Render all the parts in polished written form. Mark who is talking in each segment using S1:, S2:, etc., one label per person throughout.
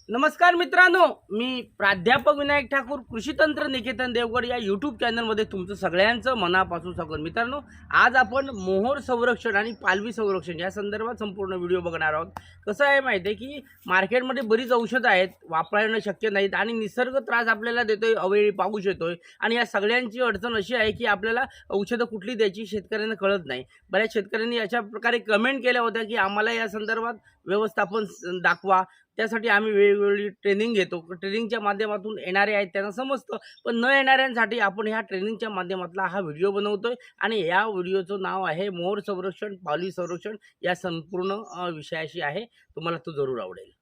S1: नमस्कार मित्रांनो, मी प्राध्यापक विनायक ठाकूर कृषी तंत्र निकेतन देवगड या यूट्यूब चॅनलमध्ये तुमचं सगळ्यांचं मनापासून स्वागत। मित्रांनो, आज आपण मोहोर संरक्षण आणि पालवी संरक्षण या संदर्भात संपूर्ण व्हिडिओ बघणार आहोत। कसं आहे माहिती आहे की मार्केटमध्ये बरीच औषधं आहेत, वापरणं शक्य नाहीत आणि निसर्ग त्रास आपल्याला देतोय, अवेळी पाऊस येतोय आणि या सगळ्यांची अडचण अशी आहे की आपल्याला औषधं कुठली द्यायची शेतकऱ्यांना कळत नाही। बऱ्याच शेतकऱ्यांनी अशा प्रकारे कमेंट केल्या होत्या की आम्हाला या संदर्भात व्यवस्थापन दाखवा। त्यासाठी आम्ही वेगवेगळी ट्रेनिंग घेतो। ट्रेनिंगच्या माध्यमातून येणारे आहेत त्यांना समजतं, पण न येणाऱ्यांसाठी आपण ह्या ट्रेनिंगच्या माध्यमातला हा व्हिडिओ बनवतोय आणि या व्हिडिओचं नाव आहे मोहोर संरक्षण पालवी संरक्षण या संपूर्ण विषयाशी आहे। तुम्हाला तो जरूर आवडेल।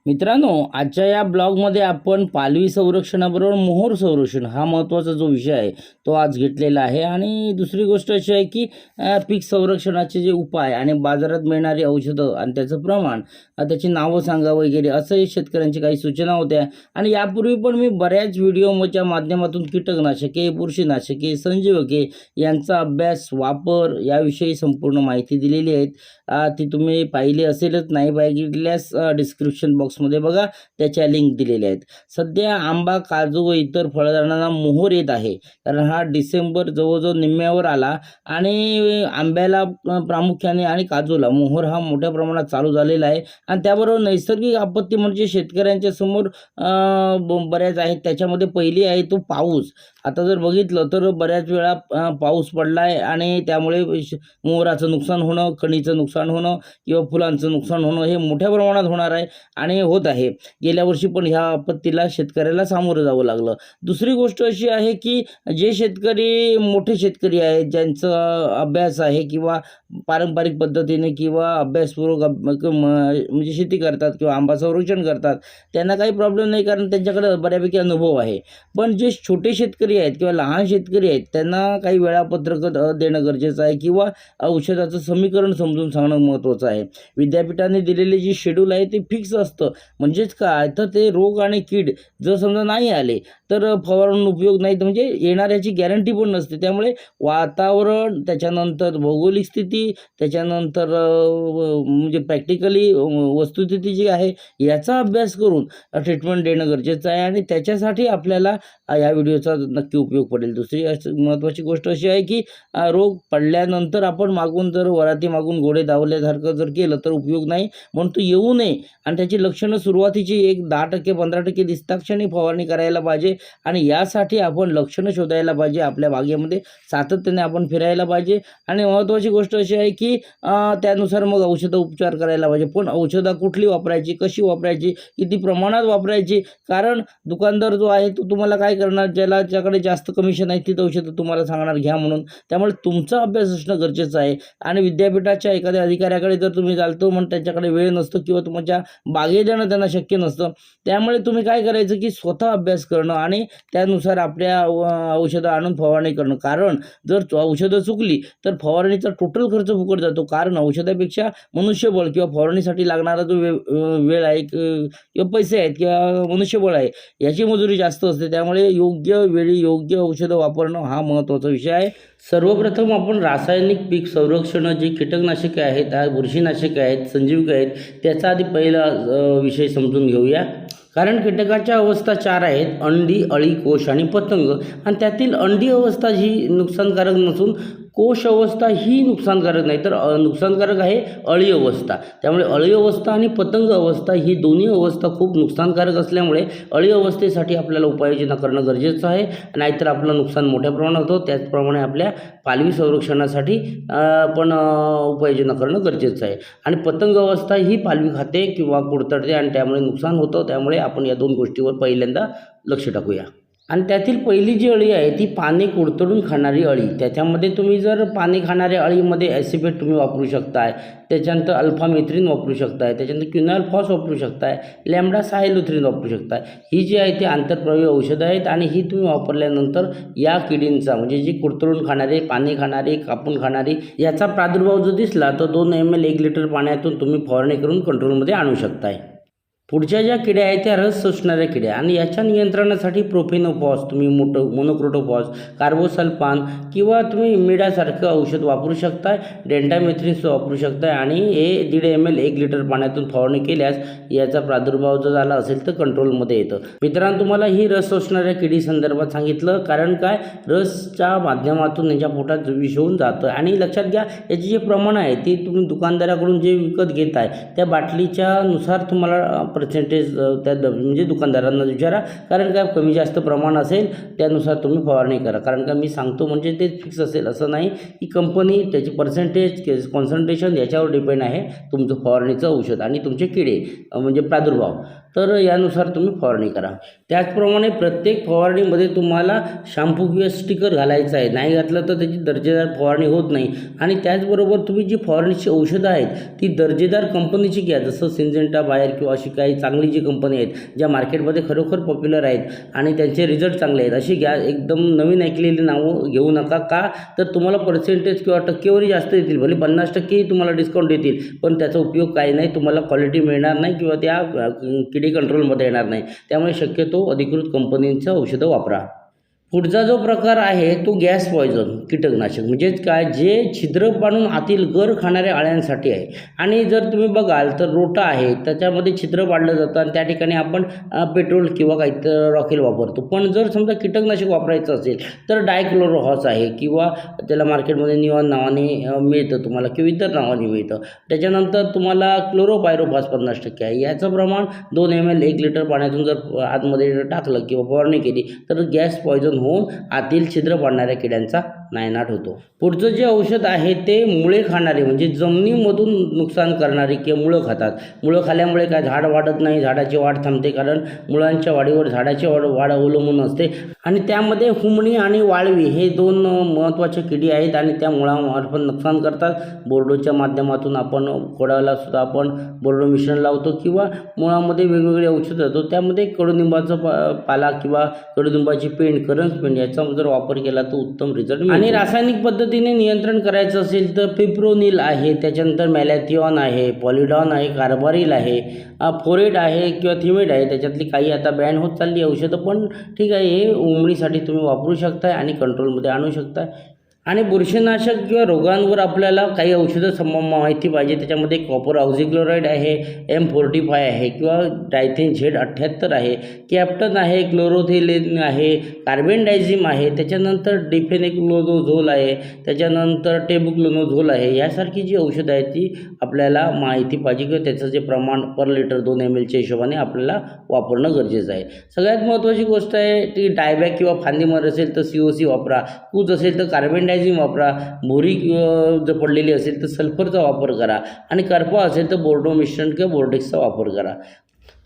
S2: मित्रांनो, आजच्या या ब्लॉगमध्ये आपण पालवी संरक्षणाबरोबर मोहोर संरक्षण हा महत्त्वाचा जो विषय आहे तो आज घेतलेला आहे। आणि दुसरी गोष्ट अशी आहे की पीक संरक्षणाचे जे उपाय आणि बाजारात मिळणारी औषधं आणि त्याचं प्रमाण, त्याची नावं सांगा वगैरे असंही शेतकऱ्यांची काही सूचना होत्या। आणि यापूर्वी पण मी बऱ्याच व्हिडिओच्या माध्यमातून कीटकनाशके, बुरशीनाशके, संजीवके यांचा अभ्यास, वापर याविषयी संपूर्ण माहिती दिलेली आहे। ती तुम्ही पाहिली असेलच, नाही पाहिल्यास डिस्क्रिप्शन बॉक्समध्ये बघा, त्याच्या लिंक दिलेल्या आहेत। सध्या आंबा, काजू व इतर फळझाडांना मोहोर येत आहे, कारण हा डिसेंबर जवळजवळ निम्म्यावर आला आणि आंब्याला प्रामुख्याने आणि काजूला मोहोर हा मोठ्या प्रमाणात चालू झालेला आहे। आणि त्याबरोबर नैसर्गिक आपत्ती म्हणजे शेतकऱ्यांच्या समोर बऱ्याच आहेत। त्याच्यामध्ये पहिली आहे तो पाऊस। आता जर बघितलं तर बऱ्याच वेळा पाऊस पडला आहे आणि त्यामुळे मोहोराचं नुकसान होणं, कणीचं नुकसान होणं किंवा फुलांचं नुकसान होणं हे मोठ्या प्रमाणात होणार आहे आणि होत आहे। गेल्या वर्षी पण ह्या आपत्तीला शेतकऱ्याला सामोरं जावं लागलं। दुसरी गोष्ट अशी आहे की जे शेतकरी मोठे शेतकरी आहेत, ज्यांचा अभ्यास आहे किंवा पारंपरिक पद्धतीने किंवा अभ्यासपूर्वक म्हणजे शेती करतात किंवा आंबा संरक्षण करतात, त्यांना काही प्रॉब्लेम नाही, कारण त्यांच्याकडे बऱ्यापैकी अनुभव आहे। पण जे छोटे शेतकरी आहेत किंवा लहान शेतकरी आहेत, त्यांना काही वेळापत्रक देणं गरजेचं आहे किंवा औषधाचं समीकरण समजून सांगणं महत्त्वाचं आहे। विद्यापीठाने दिलेले जे शेड्यूल आहे ते फिक्स असतं। म्हणजेच काय तर ते रोग आणि कीड जर समजा नाही आले तर फवारून उपयोग नाही, म्हणजे येणाऱ्याची गॅरंटी पण नसते। त्यामुळे वातावरण, त्याच्यानंतर भौगोलिक स्थिती, त्याच्यानंतर म्हणजे प्रॅक्टिकली वस्तुस्थिती जी आहे याचा अभ्यास करून ट्रीटमेंट देणं गरजेचं आहे आणि त्याच्यासाठी आपल्याला या व्हिडिओचा नक्की उपयोग पडेल। दुसरी महत्त्वाची गोष्ट अशी आहे की रोग पडल्यानंतर आपण मागून जर वराती मागून घोडे धावल्यासारखं जर केलं तर उपयोग नाही, म्हणून तो येऊ नये आणि त्याची लक्षणं सुरुवातीची 10% 15% दिसता क्षणी फवारणी करायला पाहिजे। आणि यासाठी आपण लक्षणं शोधायला पाहिजे, आपल्या बागेमध्ये सातत्याने आपण फिरायला पाहिजे। आणि महत्त्वाची गोष्ट अशी आहे की त्यानुसार मग औषधं उपचार करायला पाहिजे। पण औषधं कुठली वापरायची, कशी वापरायची, किती प्रमाणात वापरायची, कारण दुकानदार जो आहे तो तुम्हाला काय करणार, ज्याच्याकडे जास्त कमिशन आहे तीच औषधं तुम्हाला सांगणार घ्या म्हणून। त्यामुळे तुमचा अभ्यास असणं गरजेचं आहे। आणि विद्यापीठाच्या एखाद्या अधिकाऱ्याकडे जर तुम्ही जालतो म्हणून त्यांच्याकडे वेळ नसतो किंवा तुमच्या बागेत जाणं त्यांना शक्य नसतं, त्यामुळे तुम्ही काय करायचं की स्वतः अभ्यास करणं आणि त्यानुसार आपल्या औषधं आणून फवारणी करणं। कारण जर औषधं चुकली तर फवारणीचा टोटल खर्च फुकट जातो, कारण औषधापेक्षा मनुष्यबळ किंवा फवारणीसाठी लागणारा जो वेळ आहे किंवा पैसे आहेत किंवा मनुष्यबळ आहे याची मजुरी जास्त असते। त्यामुळे योग्य वेळी योग्य औषधं वापरणं हा महत्त्वाचा विषय आहे। सर्वप्रथम आपण रासायनिक पीक संरक्षण जे कीटकनाशके आहेत, बुरशीनाशके आहेत, संजीवके आहेत, त्याचा आधी पहिला विषय समजून घेऊया। कारण कीटकाच्या अवस्था 4 आहेत: अंडी, अळी, कोश आणि पतंग। आणि त्यातील अंडी अवस्था ही नुकसानकारक नसून कोश अवस्था ही नुकसानकारक नाही, तर नुकसानकारक आहे अळी अवस्था। त्यामुळे अळी अवस्था आणि पतंग अवस्था ही दोन्ही अवस्था खूप नुकसानकारक असल्यामुळे अळी अवस्थेसाठी आपल्याला उपाययोजना करणं गरजेचं आहे, नाहीतर आपलं नुकसान मोठ्या प्रमाणात होतं। त्याचप्रमाणे आपल्या पालवी संरक्षणासाठी पण उपाययोजना करणं गरजेचं आहे। आणि पतंग अवस्था ही पालवी खाते किंवा कुडतडते आणि त्यामुळे नुकसान होतं। त्यामुळे आपण या 2 गोष्टीवर पहिल्यांदा लक्ष टाकूया। आणि त्यातील पहिली जी अळी आहे ती पाने कुडतडून खाणारी अळी। त्याच्यामध्ये तुम्ही जर पाने खाणाऱ्या अळीमध्ये ॲसिपेट तुम्ही वापरू शकताय, त्याच्यानंतर अल्फामेथ्रिन वापरू शकताय, त्याच्यानंतर क्विनॉल फॉस वापरू शकताय, लॅम्बडा सायलोथ्रिन वापरू शकताय। ही जी आहे ती आंतरप्रवाही औषधं आहेत आणि ही तुम्ही वापरल्यानंतर या किडींचा म्हणजे जी कुडतडून खाणारे, पाने खाणारे, कापून खाणारी याचा प्रादुर्भाव जर दिसला तर 2 ml 1 लिटर पाण्यातून तुम्ही फवारणी करून कंट्रोलमध्ये आणू शकताय। पुढच्या ज्या किड्या आहेत त्या रस शोषणाऱ्या किड्या आणि याच्या नियंत्रणासाठी प्रोफेनोफॉस, तुम्ही मोनोक्रोटोफॉस, कार्बोसल्फान किंवा तुम्ही मिडासारखं औषध वापरू शकताय, डेंटामेथ्रिन वापरू शकताय आणि हे 1.5 ml 1 लिटर पाण्यातून फवारणी केल्यास याचा प्रादुर्भाव जर झाला असेल तर कंट्रोलमध्ये येतं. मित्रांनो, तुम्हाला ही रस शोषणाऱ्या किडी संदर्भात सांगितलं कारण काय, रसच्या माध्यमातून त्यांच्या पोटात विष होऊन जातं. आणि लक्षात घ्या, याचे जे प्रमाण आहे ते तुम्ही दुकानदाराकडून जे विकत घेताय त्या बाटलीच्या नुसार तुम्हाला पर्सेंटेज त्या म्हणजे दुकानदारांना विचारा, कारण काय कमी जास्त प्रमाण असेल त्यानुसार तुम्ही फवारणी करा. कारण का मी सांगतो म्हणजे ते फिक्स असेल असं नाही, की कंपनी त्याची पर्सेंटेज कॉन्सन्ट्रेशन याच्यावर डिपेंड आहे तुमचं फवारणीचं औषध आणि तुमचे किडे म्हणजे प्रादुर्भाव, तर यानुसार तुम्ही फवारणी करा. त्याचप्रमाणे प्रत्येक फवारणीमध्ये तुम्हाला शॅम्पू किंवा स्टिकर घालायचं आहे, नाही घातलं तर त्याची दर्जेदार फवारणी होत नाही. आणि त्याचबरोबर तुम्ही जी फवारणीची औषधं आहेत ती दर्जेदार कंपनीची घ्या, जसं सिंजेंटा, बायर किंवा अशी काही चांगली जी कंपनी आहेत ज्या मार्केटमध्ये खरोखर पॉप्युलर आहेत आणि त्यांचे रिझल्ट चांगले आहेत अशी घ्या. एकदम नवीन ऐकलेली नावं घेऊ नका, का तर तुम्हाला पर्सेंटेज किंवा टक्केवारी जास्त येतील, भले 50% तुम्हाला डिस्काउंट देतील पण त्याचा उपयोग काही नाही, तुम्हाला क्वालिटी मिळणार नाही किंवा त्या किडी कंट्रोलमध्ये येणार नाही. त्यामुळे शक्यतो अधिकृत कंपनींचं औषधं वापरा. पुढचा जो प्रकार आहे तो गॅस पॉयझन कीटकनाशक, म्हणजेच काय, जे छिद्र पाडून आतील गर खाणाऱ्या अळ्यांसाठी आहे. आणि जर तुम्ही बघाल तर रोटा आहे त्याच्यामध्ये छिद्र पाडलं जातं आणि त्या ठिकाणी आपण पेट्रोल किंवा काहीतरी रॉकेल वापरतो. पण जर समजा कीटकनाशक वापरायचं असेल तर डायक्लोरोहॉस आहे किंवा त्याला मार्केटमध्ये निऑन नावाने मिळतं तुम्हाला किंवा इतर नावाने मिळतं. त्याच्यानंतर तुम्हाला क्लोरोपायरोफॉस 50% आहे. याचं प्रमाण 2 ml 1 लिटर पाण्यातून जर आतमध्ये टाकलं किंवा फवारणी केली तर गॅस पॉयझन होऊन आतील छिद्र पाडणाऱ्या किड्यांचा नायनाट होतो. पुढचं जे औषध आहे ते मुळे खाणारे, म्हणजे जमिनीमधून नुकसान करणारे किंवा मुळं खातात. मुळं खाल्यामुळे काय झाड वाढत नाही, झाडाची वाढ थांबते, कारण मुळांच्या वाढीवर झाडाची वाढ अवलंबून असते. आणि त्यामध्ये हुमणी आणि वाळवी हे 2 महत्त्वाच्या किडी आहेत आणि त्या मुळामार्फत नुकसान करतात. बोर्डोच्या माध्यमातून आपण खोडाला सुद्धा आपण बोर्डो मिश्रण लावतो किंवा मुळामध्ये वेगवेगळे औषध देतो, त्यामध्ये कडुनिंबाचा पाला किंवा कडुनिंबाची पेंड, करंज पेंड याचा जर वापर केला तर उत्तम रिझल्ट मिळतो. आणि रासायनिक पद्धतीने नियंत्रण करायचं असेल तर पिप्रोनिल आहे, त्याच्यानंतर मॅलॅथिऑन आहे, पॉलिडॉन आहे, कार्बारिल आहे, फोरेट आहे किंवा थिमेट आहे. त्याच्यातली काही आता बॅन होत चालली औषधं, पण ठीक आहे, हे उमणीसाठी तुम्ही वापरू शकताय आणि कंट्रोलमध्ये आणू शकताय. आणि बुरशीनाशक किंवा रोगांवर आपल्याला काही औषधं माहिती पाहिजे. त्याच्यामध्ये कॉपर ऑक्झिक्लोराईड आहे, M45 आहे किंवा डायथेन Z78 आहे, कॅप्टन आहे, क्लोरोथेलिन आहे, कार्बेंडायझिम आहे, त्याच्यानंतर डिफेनेक्लोझोल आहे, त्याच्यानंतर टेबुक्लोनोझोल आहे. यासारखी जी औषधं आहेत ती आपल्याला माहिती पाहिजे किंवा त्याचं जे प्रमाण पर लिटर 2 mlच्या हिशोबाने आपल्याला वापरणं गरजेचं आहे. सगळ्यात महत्त्वाची गोष्ट आहे ती डायबॅक किंवा फांदीमर असेल तर COC वापरा, कूज असेल तर कार्बेंडायझिम वापरा, भुरी जर पडलेली असेल तर सल्फरचा वापर करा आणि करपा असेल तर बोर्डो मिश्रण किंवा बोर्डेक्सचा वापर करा.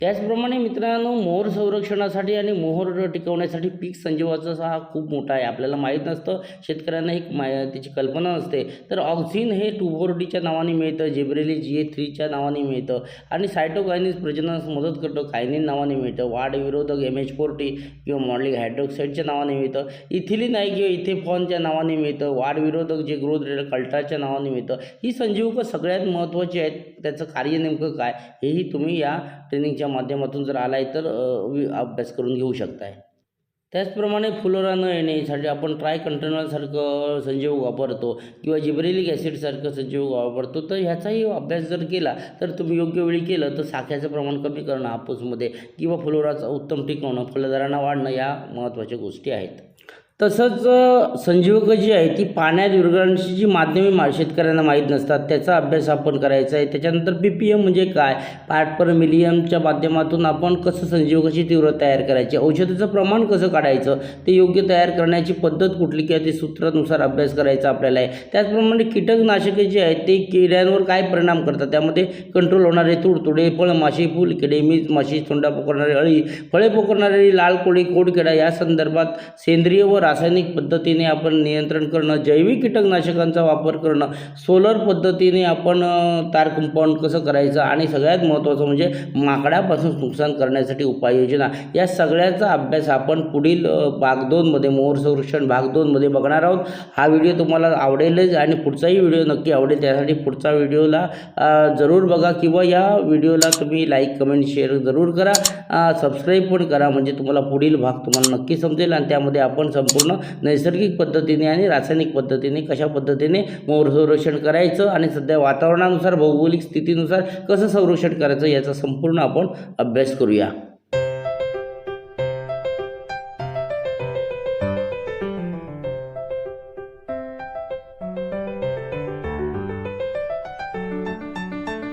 S2: त्याचप्रमाणे मित्रांनो, मोहर संरक्षणासाठी आणि मोहर टिकवण्यासाठी पीक संजीवाचा हा खूप मोठा आहे. आपल्याला माहीत नसतं, शेतकऱ्यांना एक त्याची कल्पना नसते. तर ऑक्झिन हे टुबोर्डीच्या नावाने मिळतं, जिब्रेली GA3च्या नावाने मिळतं आणि सायटोकायनिन प्रजननास मदत करतं, कायनिन नावाने मिळतं, वाढ विरोधक MH40 किंवा मॉलिक हायड्रोक्साईडच्या नावाने मिळतं, इथिलिन आहे किंवा इथेफॉनच्या नावाने मिळतं, वाढ विरोधक जे ग्रोथ रेट कल्टाच्या नावाने मिळतं. ही संजीवकं सगळ्यात महत्त्वाची आहेत. त्याचं कार्य नेमकं काय हेही तुम्ही या ट्रेनिंगच्या माध्यमातून जर आलाय तर अभ्यास करून घेऊ शकताय. त्याचप्रमाणे फुलोरा न येण्यासाठी आपण ट्राय कंटेनरसारखं संजीवक वापरतो किंवा जिब्रेलिक ॲसिडसारखं संजीवक वापरतो. तर ह्याचाही अभ्यास जर केला तर तुम्ही योग्य वेळी केलं तर साख्याचं प्रमाण कमी करणं हापूसमध्ये किंवा फुलोराचं उत्तम टिकवणं, फलधारणा वाढणं या महत्त्वाच्या गोष्टी आहेत. तसंच संजीवकं जी आहे ती पाण्यात विरघळण्याची जी माध्यमे शेतकऱ्यांना माहीत नसतात त्याचा अभ्यास आपण करायचा आहे. त्याच्यानंतर PPM म्हणजे काय, पार्ट पर मिलियनच्या माध्यमातून आपण कसं संजीवकाची तीव्रता तयार करायची, औषधाचं प्रमाण कसं काढायचं, ते योग्य तयार करण्याची पद्धत कुठली किंवा ते सूत्रानुसार अभ्यास करायचा आपल्याला आहे. त्याचप्रमाणे कीटकनाशके जी आहेत ते किड्यांवर काय परिणाम करतात, त्यामध्ये कंट्रोल होणारे तुडतुडे, फळमाशी, फुलकिडे, मीच माशी, तोंडा पोकरणारी अळी, फळे पोकरणारी लाल कोळी, कोडकिडा या संदर्भात सेंद्रिय व रासायनिक पद्धतीने आपण नियंत्रण करणं, जैविक कीटकनाशकांचा वापर करणं, सोलर पद्धतीने आपण तार कंपाऊंड कसं करायचं आणि सगळ्यात महत्त्वाचं म्हणजे माकडापासून नुकसान करण्यासाठी उपाययोजना, या सगळ्याचा अभ्यास आपण पुढील भाग 2मध्ये मोहोर संरक्षण भाग 2मध्ये बघणार आहोत. हा व्हिडिओ तुम्हाला आवडेलच आणि पुढचाही व्हिडिओ नक्की आवडेल. त्यासाठी पुढचा व्हिडिओला जरूर बघा किंवा या व्हिडिओला तुम्ही लाईक कमेंट शेअर जरूर करा, सबस्क्राईब पण करा, म्हणजे तुम्हाला पुढील भाग तुम्हाला नक्की समजेल. आणि त्यामध्ये आपण संपूर्ण नैसर्गिक पद्धतीने आणि रासायनिक पद्धतीने कशा पद्धतीने मोहोर संरक्षण करायचं आणि सध्या वातावरणानुसार भौगोलिक स्थितीनुसार कसं संरक्षण करायचं याचा संपूर्ण आपण अभ्यास करूया.